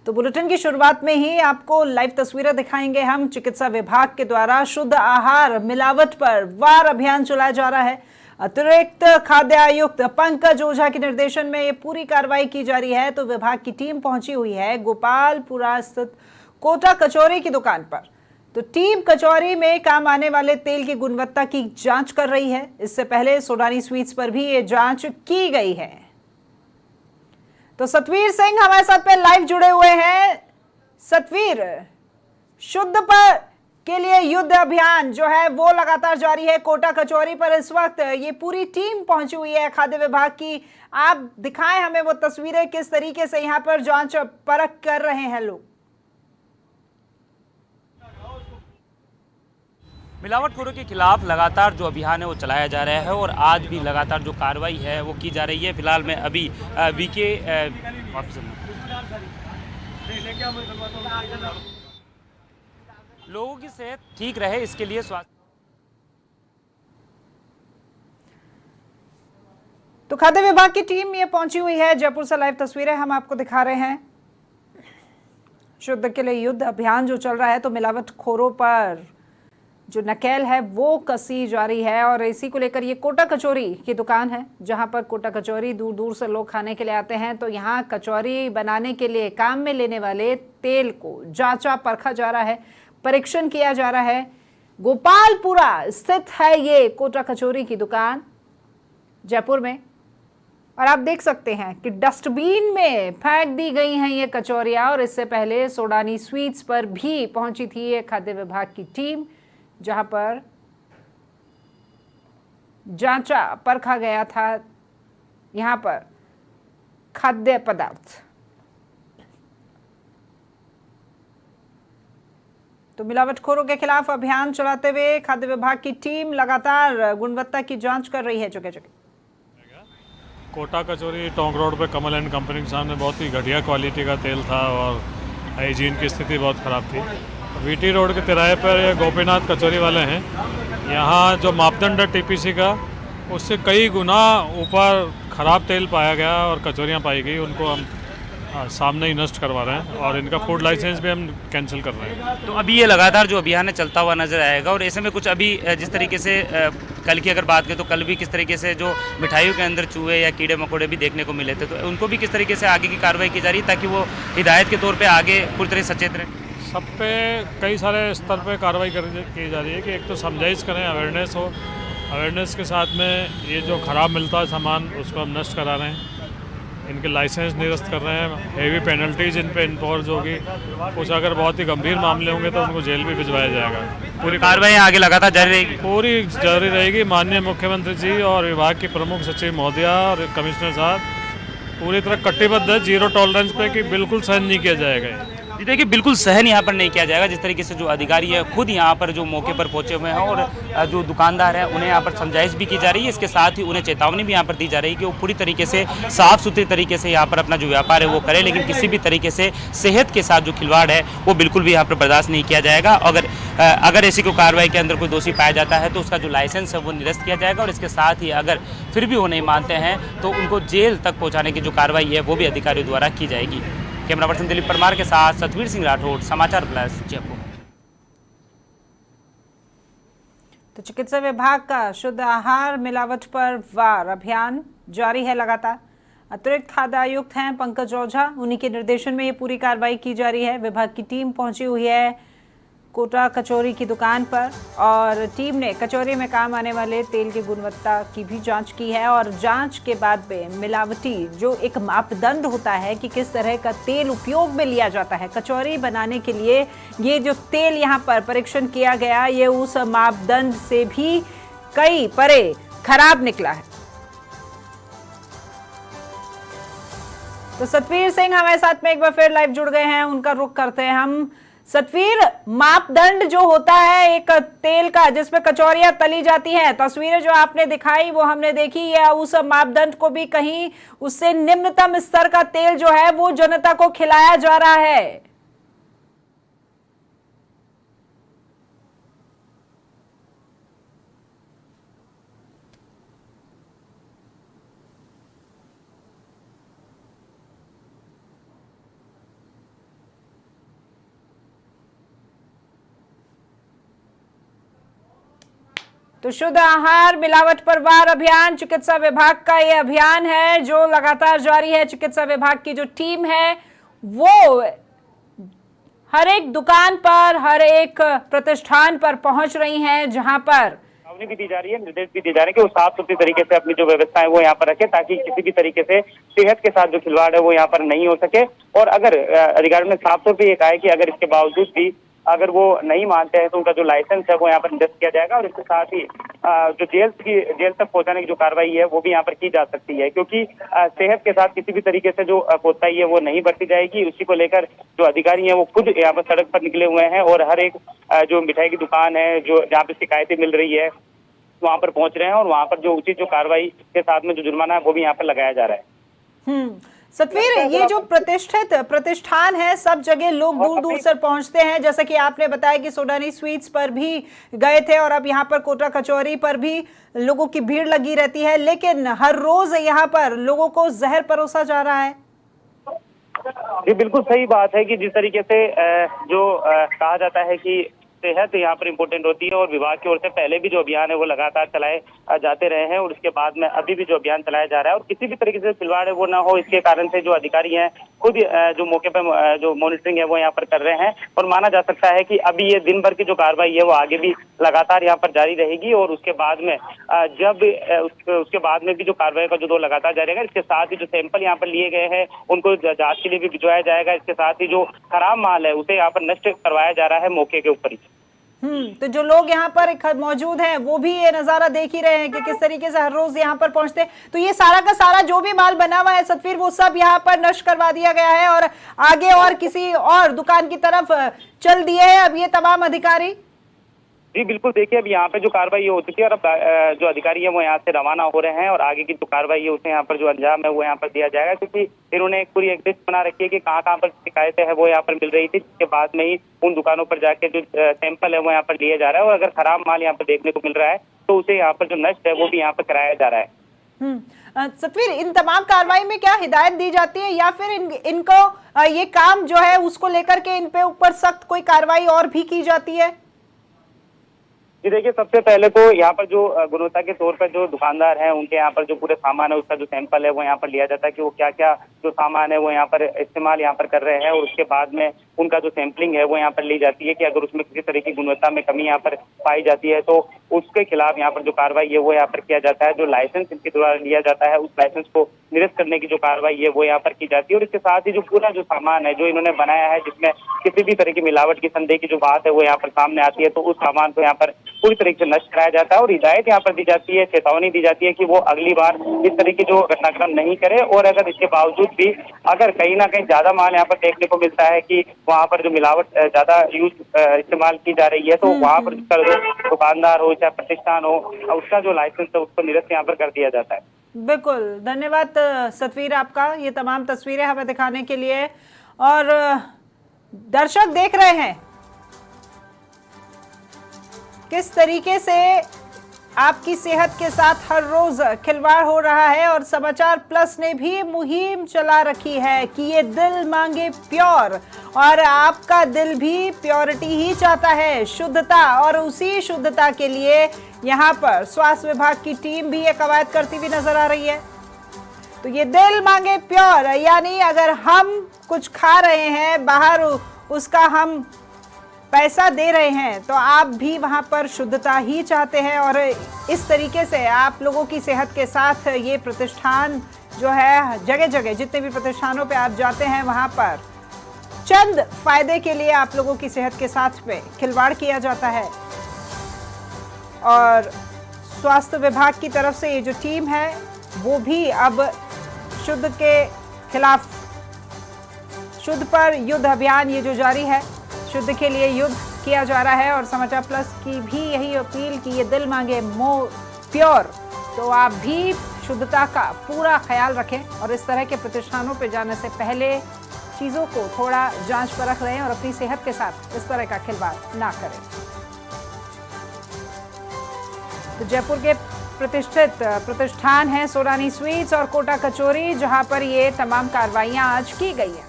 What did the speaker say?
तो बुलेटिन की शुरुआत में ही आपको लाइव तस्वीरें दिखाएंगे हम। चिकित्सा विभाग के द्वारा शुद्ध आहार मिलावट पर वार अभियान चलाया जा रहा है। अतिरिक्त खाद्य आयुक्त पंकज ओझा के निर्देशन में ये पूरी कार्रवाई की जा रही है। तो विभाग की टीम पहुंची हुई है गोपालपुरा स्थित कोटा कचौरी की दुकान पर। तो टीम कचौरी में काम आने वाले तेल की गुणवत्ता की जांच कर रही है। इससे पहले सोडानी स्वीट्स पर भी ये जांच की गई है। तो सतवीर सिंह हमारे साथ में लाइव जुड़े हुए हैं। सतवीर, शुद्ध पर के लिए युद्ध अभियान जो है वो लगातार जारी है कोटा कचौरी पर। इस वक्त ये पूरी टीम पहुंची हुई है खाद्य विभाग की। आप दिखाएं हमें वो तस्वीरें, किस तरीके से यहाँ पर जांच परख कर रहे हैं लोग। मिलावटखोरों के खिलाफ लगातार जो अभियान है वो चलाया जा रहा है और आज भी लगातार जो कार्रवाई है वो की जा रही है। फिलहाल मैं अभी बीके लोगों की सेहत ठीक रहे इसके लिए स्वास्थ्य। तो खाद्य विभाग की टीम ये पहुंची हुई है। जयपुर से लाइव तस्वीरें हम आपको दिखा रहे हैं। शुद्ध के लिए युद्ध अभियान जो चल रहा है, तो मिलावटखोरों पर जो नकेल है वो कसी जा रही है। और इसी को लेकर ये कोटा कचौरी की दुकान है, जहां पर कोटा कचौरी दूर दूर से लोग खाने के लिए आते हैं। तो यहाँ कचौरी बनाने के लिए काम में लेने वाले तेल को जांचा परखा जा रहा है, परीक्षण किया जा रहा है। गोपालपुरा स्थित है ये कोटा कचौरी की दुकान जयपुर में। और आप देख सकते हैं कि डस्टबिन में फेंक दी गई हैं ये कचौरियाँ। और इससे पहले सोडानी स्वीट्स पर भी पहुंची थी ये खाद्य विभाग की टीम, जहां पर जांचा परखा गया था यहां पर खाद्य पदार्थ। तो मिलावटखोरों के खिलाफ अभियान चलाते हुए खाद्य विभाग की टीम लगातार गुणवत्ता की जांच कर रही है जगह जगह। कोटा कचौरी टोंक रोड पे कमल एंड कंपनी के सामने बहुत ही घटिया क्वालिटी का तेल था और हाइजीन की स्थिति बहुत ख़राब थी। वीटी रोड के तिराहे पर ये गोपीनाथ कचौरी वाले हैं। यहाँ जो मापदंड है टीपीसी का, उससे कई गुना ऊपर ख़राब तेल पाया गया और कचौरियाँ पाई गई। उनको हम सामने ही नष्ट करवा रहे हैं और इनका फूड लाइसेंस भी हम कैंसिल कर रहे हैं। तो अभी ये लगातार जो अभियान है चलता हुआ नजर आएगा। और ऐसे में कुछ अभी जिस तरीके से कल की अगर बात करें तो कल भी किस तरीके से जो मिठाइयों के अंदर चूहे या कीड़े मकोड़े भी देखने को मिले थे, तो उनको भी किस तरीके से आगे की कार्रवाई की जा रही है ताकि वो हिदायत के तौर पर आगे पूरी तरह सचेत रहें। सब पे कई सारे स्तर पे कार्रवाई की जा रही है कि एक तो समझाइश करें, अवेयरनेस हो। अवेयरनेस के साथ में ये जो ख़राब मिलता है सामान उसको हम नष्ट करा रहे हैं। इनके लाइसेंस निरस्त कर रहे हैं। हेवी पेनल्टीज इन पे इम्पोज होगी। कुछ अगर बहुत ही गंभीर मामले होंगे तो उनको जेल भी भिजवाया जाएगा। पूरी कार्रवाई आगे लगातार जारी रहेगी। पूरी जारी रहेगी। माननीय मुख्यमंत्री जी और विभाग की प्रमुख सचिव महोदया और कमिश्नर साहब पूरी तरह कटिबद्ध है जीरो टॉलरेंस पे कि बिल्कुल सहन नहीं किया जाएगा। देखिए बिल्कुल सहन यहाँ पर नहीं किया जाएगा। जिस तरीके से जो अधिकारी है खुद यहाँ पर जो मौके पर पहुंचे हुए हैं और जो दुकानदार है उन्हें यहाँ पर समझाइश भी की जा रही है। इसके साथ ही उन्हें चेतावनी भी यहाँ पर दी जा रही है कि वो पूरी तरीके से साफ सुथरी तरीके से यहाँ पर अपना जो व्यापार है वो करें, लेकिन किसी भी तरीके से सेहत के साथ जो खिलवाड़ है वो बिल्कुल भी यहाँ पर बर्दाश्त नहीं किया जाएगा। अगर ऐसी कोई कार्रवाई के अंदर कोई दोषी पाया जाता है तो उसका जो लाइसेंस है वो निरस्त किया जाएगा। और इसके साथ ही अगर फिर भी वो नहीं मानते हैं तो उनको जेल तक पहुँचाने की जो कार्रवाई है वो भी अधिकारियों द्वारा की जाएगी। कैमरा पर्सन दिलीप परमार के साथ सतवीर सिंह राठौड़, समाचार प्लस, जयपुर। तो चिकित्सा विभाग का शुद्ध आहार मिलावट पर वार अभियान जारी है लगातार। अतिरिक्त खाद्य आयुक्त हैं पंकज ओझा, उन्हीं के निर्देशन में ये पूरी कार्रवाई की जा रही है। विभाग की टीम पहुंची हुई है कोटा कचौरी की दुकान पर और टीम ने कचौरी में काम आने वाले तेल की गुणवत्ता की भी जांच की है। और जांच के बाद में मिलावटी जो एक मापदंड होता है कि किस तरह का तेल उपयोग में लिया जाता है कचौरी बनाने के लिए, ये जो तेल यहाँ पर परीक्षण किया गया ये उस मापदंड से भी कई परे खराब निकला है। तो सतवीर सिंह हमारे साथ में एक बार फिर लाइव जुड़ गए हैं, उनका रुख करते हैं हम। सतवीर, मापदंड जो होता है एक तेल का जिसमें कचौरियां तली जाती हैं, तस्वीरें जो आपने दिखाई वो हमने देखी, या उस मापदंड को भी कहीं उससे निम्नतम स्तर का तेल जो है वो जनता को खिलाया जा रहा है? तो शुद्ध आहार मिलावट पर वार अभियान चिकित्सा विभाग का ये अभियान है जो लगातार जारी है। चिकित्सा विभाग की जो टीम है वो हर एक दुकान पर, हर एक प्रतिष्ठान पर पहुंच रही है जहां पर चेतावनी भी दी जा रही है, निर्देश भी दिए जा रहे हैं कि वो साफ सुथरी तरीके से अपनी जो व्यवस्था है वो यहाँ पर रखे, ताकि किसी भी तरीके से सेहत के साथ जो खिलवाड़ है वो यहाँ पर नहीं हो सके। और अगर अधिकारियों ने साफ तौर पर ये कहा है कि अगर इसके बावजूद भी अगर वो नहीं मानते हैं तो उनका जो लाइसेंस है वो यहाँ पर निरस्त किया जाएगा और इसके साथ ही जो जेल तक पहुंचाने की जो कार्रवाई है वो भी यहाँ पर की जा सकती है, क्योंकि सेहत के साथ किसी भी तरीके से जो कोताही है वो नहीं बरती जाएगी। उसी को लेकर जो अधिकारी हैं वो खुद यहाँ पर सड़क पर निकले हुए हैं और हर एक जो मिठाई की दुकान है जो जहाँ पे शिकायतें मिल रही है वहाँ पर पहुंच रहे हैं और वहाँ पर जो उचित जो कार्रवाई के साथ में जो जुर्माना है वो भी यहाँ पर लगाया जा रहा है। सतवीर, ये जो प्रतिष्ठित प्रतिष्ठान है सब जगह लोग दूर दूर से पहुंचते हैं, जैसा कि आपने बताया कि सोडानी स्वीट्स पर भी गए थे और अब यहाँ पर कोटा कचौरी पर भी लोगों की भीड़ लगी रहती है, लेकिन हर रोज यहाँ पर लोगों को जहर परोसा जा रहा है। ये बिल्कुल सही बात है कि जिस तरीके से जो कहा जाता है कि सेहत यहाँ पर इम्पोर्टेंट होती है और विभाग की ओर से पहले भी जो अभियान है वो लगातार चलाए जाते रहे हैं और उसके बाद में अभी भी जो अभियान चलाया जा रहा है और किसी भी तरीके से खिलवाड़ है वो ना हो, इसके कारण से जो अधिकारी हैं खुद जो मौके पर जो मॉनिटरिंग है वो यहाँ पर कर रहे हैं और माना जा सकता है कि अभी ये दिन भर की जो कार्रवाई है वो आगे भी लगातार यहाँ पर जारी रहेगी और उसके बाद में जब उसके बाद में भी जो कार्रवाई का जो दौर लगातार जारी रहेगा। इसके साथ ही जो सैंपल यहाँ पर लिए गए हैं उनको जांच के लिए भी भिजवाया जाएगा। इसके साथ ही जो खराब माल है उसे यहाँ पर नष्ट करवाया जा रहा है मौके के ऊपर ही। तो जो लोग यहाँ पर मौजूद हैं वो भी ये नजारा देख ही रहे हैं कि किस तरीके से हर रोज यहाँ पर पहुंचते हैं। तो ये सारा का सारा जो भी माल बना हुआ है सतवीर वो सब यहाँ पर नष्ट करवा दिया गया है और आगे और किसी और दुकान की तरफ चल दिए हैं अब ये तमाम अधिकारी। जी बिल्कुल, देखिए अब यहाँ पे जो कार्रवाई हो चुकी है और अब जो अधिकारी है वो यहाँ से रवाना हो रहे हैं और आगे की जो कार्रवाई है उसे यहाँ पर जो अंजाम है वो यहाँ पर दिया जाएगा, क्योंकि इन्होंने पूरी एक लिस्ट बना रखी है कि कहाँ कहाँ पर शिकायतें हैं वो यहाँ पर मिल रही थी, जिसके बाद में ही उन दुकानों पर जाके जो सैंपल है वो यहाँ पर लिए जा रहा है और अगर खराब माल यहाँ पर देखने को मिल रहा है तो उसे यहाँ पर जो नष्ट है वो भी यहाँ पर कराया जा रहा है। सतवीर, इन तमाम कार्रवाई में क्या हिदायत दी जाती है या फिर इनको ये काम जो है उसको लेकर के इन पे ऊपर सख्त कोई कार्रवाई और भी की जाती है? जी देखिए, सबसे पहले तो यहाँ पर जो गुणवत्ता के तौर पर जो दुकानदार हैं उनके यहाँ पर जो पूरे सामान है उसका जो सैंपल है वो यहाँ पर लिया जाता है कि वो क्या क्या जो सामान है वो यहाँ पर इस्तेमाल यहाँ पर कर रहे हैं और उसके बाद में उनका जो सैंपलिंग है वो यहाँ पर ली जाती है कि अगर उसमें किसी तरह की गुणवत्ता में कमी यहाँ पर पाई जाती है तो उसके खिलाफ यहाँ पर जो कार्रवाई है वो यहाँ पर किया जाता है। जो लाइसेंस इनके द्वारा लिया जाता है उस लाइसेंस को निरस्त करने की जो कार्रवाई है वो यहाँ पर की जाती है और इसके साथ ही जो पूरा जो सामान है जो इन्होंने बनाया है जिसमें किसी भी तरह की मिलावट की संदेह की जो बात है वो यहाँ पर सामने आती है तो उस सामान को यहाँ पर पूरी तरीके से नष्ट कराया जाता है और हिदायत यहाँ पर दी जाती है, चेतावनी दी जाती है कि वो अगली बार इस तरह की जो घटनाक्रम नहीं करे और अगर इसके बावजूद भी अगर कहीं ना कहीं ज्यादा माल यहाँ पर देखने को मिलता है कि वहाँ पर जो मिलावट ज्यादा इस्तेमाल की जा रही है तो वहाँ पर दुकानदार हो चाहे प्रतिष्ठान हो उसका जो लाइसेंस है उसको निरस्त यहाँ पर कर दिया जाता है। बिल्कुल, धन्यवाद सतवीर आपका ये तमाम तस्वीरें हमें दिखाने के लिए। और दर्शक देख रहे हैं किस तरीके से आपकी सेहत के साथ हर रोज खिलवाड़ हो रहा है और समाचार प्लस ने भी मुहिम चला रखी है कि ये दिल मांगे प्योर और आपका दिल भी प्योरिटी ही चाहता है, शुद्धता, और उसी शुद्धता के लिए यहाँ पर स्वास्थ्य विभाग की टीम भी ये कवायद करती हुई नजर आ रही है। तो ये दिल मांगे प्योर यानी अगर हम कुछ खा रहे हैं बाहर उसका हम पैसा दे रहे हैं तो आप भी वहां पर शुद्धता ही चाहते हैं और इस तरीके से आप लोगों की सेहत के साथ ये प्रतिष्ठान जो है जगह जगह जितने भी प्रतिष्ठानों पे आप जाते हैं वहां पर चंद फायदे के लिए आप लोगों की सेहत के साथ में खिलवाड़ किया जाता है। और स्वास्थ्य विभाग की तरफ से ये जो टीम है वो भी अब शुद्ध के खिलाफ शुद्ध पर युद्ध अभियान ये जो जारी है, शुद्ध के लिए युद्ध किया जा रहा है और समाचार प्लस की भी यही अपील कि ये दिल मांगे प्योर, तो आप भी शुद्धता का पूरा ख्याल रखें और इस तरह के प्रतिष्ठानों पे जाने से पहले चीज़ों को थोड़ा जांच परख लें और अपनी सेहत के साथ इस तरह का खिलवाड़ ना करें। तो जयपुर के प्रतिष्ठित प्रतिष्ठान है सोडानी स्वीट्स और कोटा कचौरी जहां पर ये तमाम कार्रवाइयां आज की गई हैं।